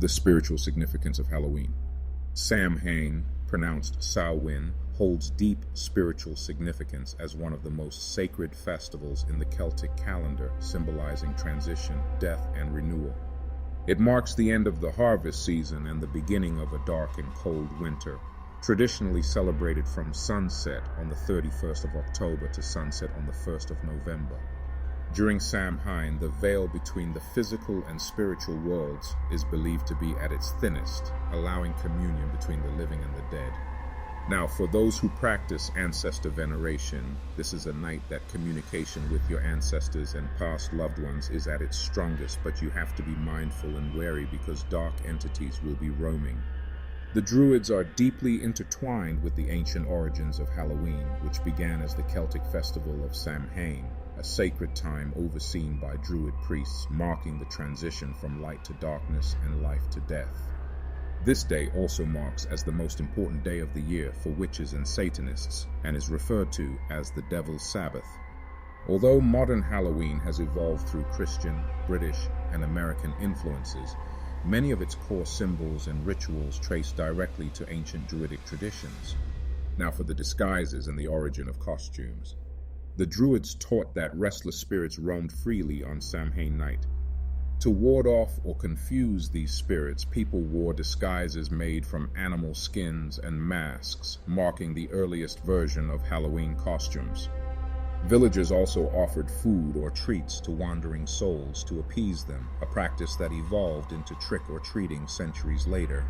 The spiritual significance of Halloween. Samhain, pronounced Samhain, holds deep spiritual significance as one of the most sacred festivals in the Celtic calendar, symbolizing transition, death, and renewal. It marks the end of the harvest season and the beginning of a dark and cold winter, traditionally celebrated from sunset on the 31st of October to sunset on the 1st of November. During Samhain, the veil between the physical and spiritual worlds is believed to be at its thinnest, allowing communion between the living and the dead. Now, for those who practice ancestor veneration, this is a night that communication with your ancestors and past loved ones is at its strongest, but you have to be mindful and wary because dark entities will be roaming. The Druids are deeply intertwined with the ancient origins of Halloween, which began as the Celtic festival of Samhain, a sacred time overseen by Druid priests, marking the transition from light to darkness and life to death. This day also marks as the most important day of the year for witches and Satanists, and is referred to as the Devil's Sabbath. Although modern Halloween has evolved through Christian, British, and American influences, many of its core symbols and rituals trace directly to ancient Druidic traditions. Now for the disguises and the origin of costumes. The Druids taught that restless spirits roamed freely on Samhain night. To ward off or confuse these spirits, people wore disguises made from animal skins and masks, marking the earliest version of Halloween costumes. Villagers also offered food or treats to wandering souls to appease them, a practice that evolved into trick-or-treating centuries later.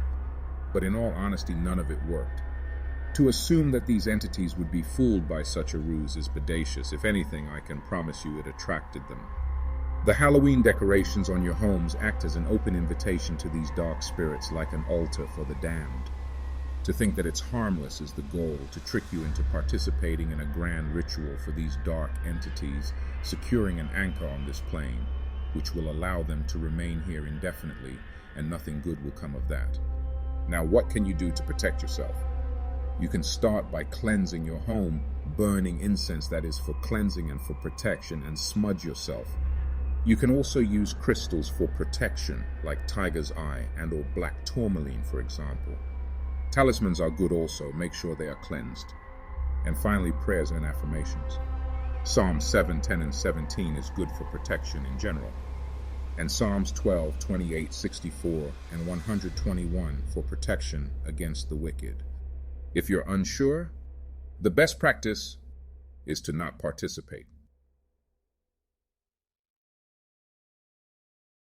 But in all honesty, none of it worked. To assume that these entities would be fooled by such a ruse is bodacious. If anything, I can promise you it attracted them. The Halloween decorations on your homes act as an open invitation to these dark spirits, like an altar for the damned. To think that it's harmless is the goal, to trick you into participating in a grand ritual for these dark entities, securing an anchor on this plane, which will allow them to remain here indefinitely, and nothing good will come of that. Now, what can you do to protect yourself? You can start by cleansing your home, burning incense that is for cleansing and for protection, and smudge yourself. You can also use crystals for protection, like tiger's eye and or black tourmaline, for example. Talismans are good also, make sure they are cleansed. And finally, prayers and affirmations. Psalms 7, 10, and 17 is good for protection in general. And Psalms 12, 28, 64, and 121 for protection against the wicked. If you're unsure, the best practice is to not participate.